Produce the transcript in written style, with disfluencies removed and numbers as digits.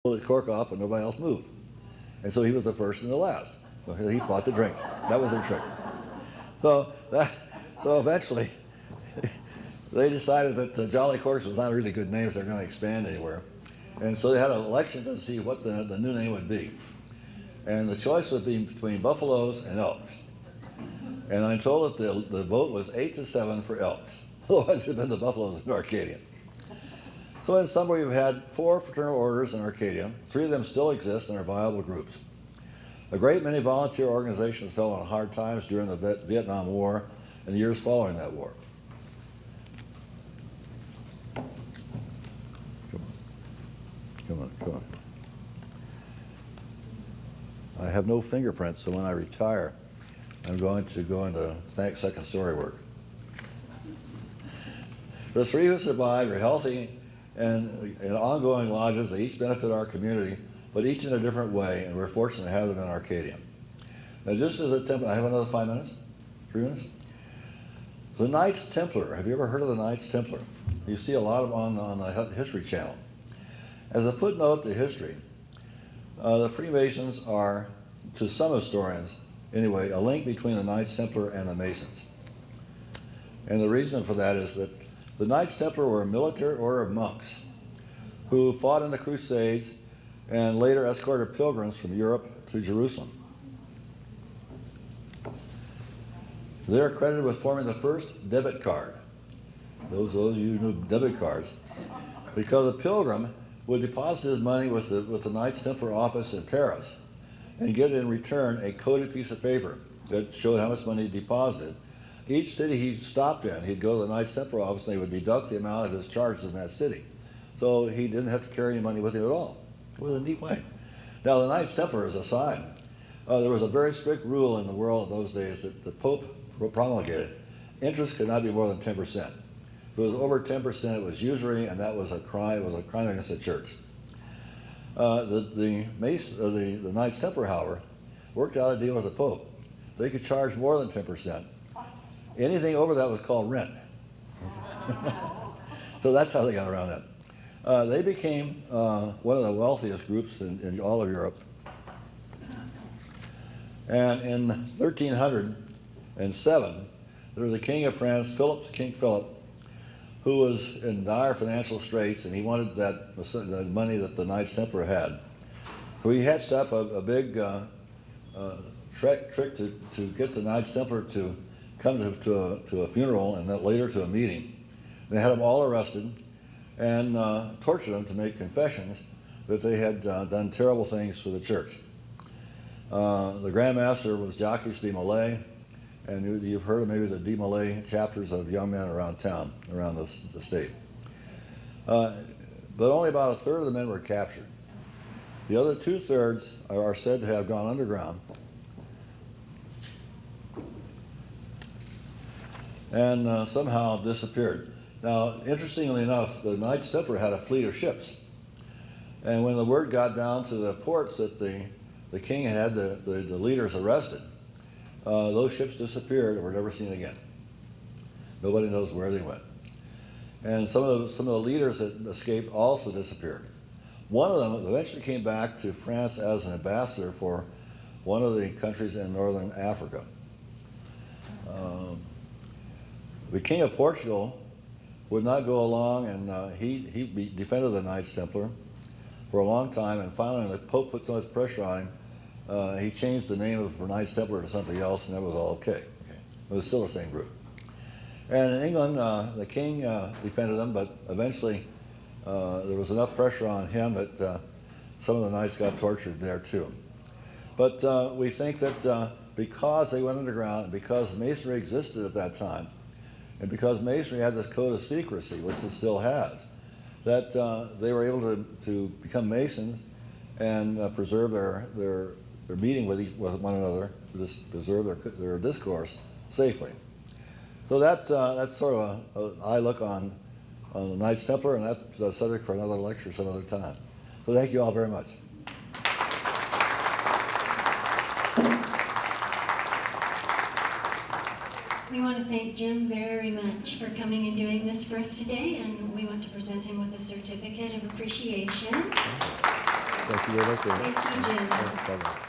pulled the cork off, but nobody else moved. And so he was the first and the last. So he bought the drink. That was their trick. So eventually, they decided that the Jolly Corks was not a really good name if they're going to expand anywhere. And so they had an election to see what the new name would be. And the choice would be between buffaloes and elks. And I'm told that the vote was 8-7 for elks. Otherwise, it would have been the buffaloes in Arcadia. So in summary, we've had 4 fraternal orders in Arcadia. 3 of them still exist and are viable groups. A great many volunteer organizations fell on hard times during the Vietnam War and the years following that war. Come on. I have no fingerprints, so when I retire, I'm going to go into second story work. The 3 who survived are healthy and in ongoing lodges. They each benefit our community, but each in a different way, and we're fortunate to have them in Arcadia. Now, just as a template, I have another 5 minutes? 3 minutes? The Knights Templar. Have you ever heard of the Knights Templar? You see a lot of them on the History Channel. As a footnote to history, the Freemasons are, to some historians anyway, a link between the Knights Templar and the Masons. And the reason for that is that the Knights Templar were a military order of monks who fought in the Crusades and later escorted pilgrims from Europe to Jerusalem. They're credited with forming the first debit card. Those of you who knew debit cards. Because a pilgrim would deposit his money with the Knights Templar office in Paris and get in return a coded piece of paper that showed how much money he deposited. Each city he stopped in, he'd go to the Knights Templar office and they would deduct the amount of his charges in that city. So he didn't have to carry any money with him at all. It was a neat way. Now the Knights Templar is aside. There was a very strict rule in the world in those days that the Pope promulgated. Interest could not be more than 10%. If it was over 10%, it was usury, and that was a crime. It was a crime against the church. The Knights Templar, however, worked out a deal with the Pope. They could charge more than 10%. Anything over that was called rent. So that's how they got around that. They became one of the wealthiest groups in all of Europe. And in 1307, there was a king of France, King Philip, who was in dire financial straits, and he wanted the money that the Knights Templar had. So he hatched up a big trick to get the Knights Templar to come to a funeral and then later to a meeting. They had them all arrested and tortured them to make confessions that they had done terrible things for the church. The Grand Master was Jacques de Molay, and you've heard of maybe the de Molay chapters of young men around town, around the state. But only about a third of the men were captured. The other 2/3 are said to have gone underground and somehow disappeared. Now, interestingly enough, the Knights Templar had a fleet of ships. And when the word got down to the ports that the king had the leaders arrested, those ships disappeared and were never seen again. Nobody knows where they went. And some of the leaders that escaped also disappeared. One of them eventually came back to France as an ambassador for one of the countries in northern Africa. The King of Portugal would not go along, and he defended the Knights Templar for a long time, and finally when the Pope put so much pressure on him, he changed the name of the Knights Templar to something else, and that was all okay. It was still the same group. And in England, the king defended them, but eventually there was enough pressure on him that some of the knights got tortured there too. But we think that because they went underground, and because Masonry existed at that time, and because Masonry had this code of secrecy, which it still has, that they were able to become Masons and preserve their meeting with one another, preserve their discourse safely. So that's sort of an eye look on the Knights Templar, and that's a subject for another lecture some other time. So thank you all very much. We want to thank Jim very much for coming and doing this for us today, and we want to present him with a certificate of appreciation. Thank you very much. Thank you, Jim. Bye-bye.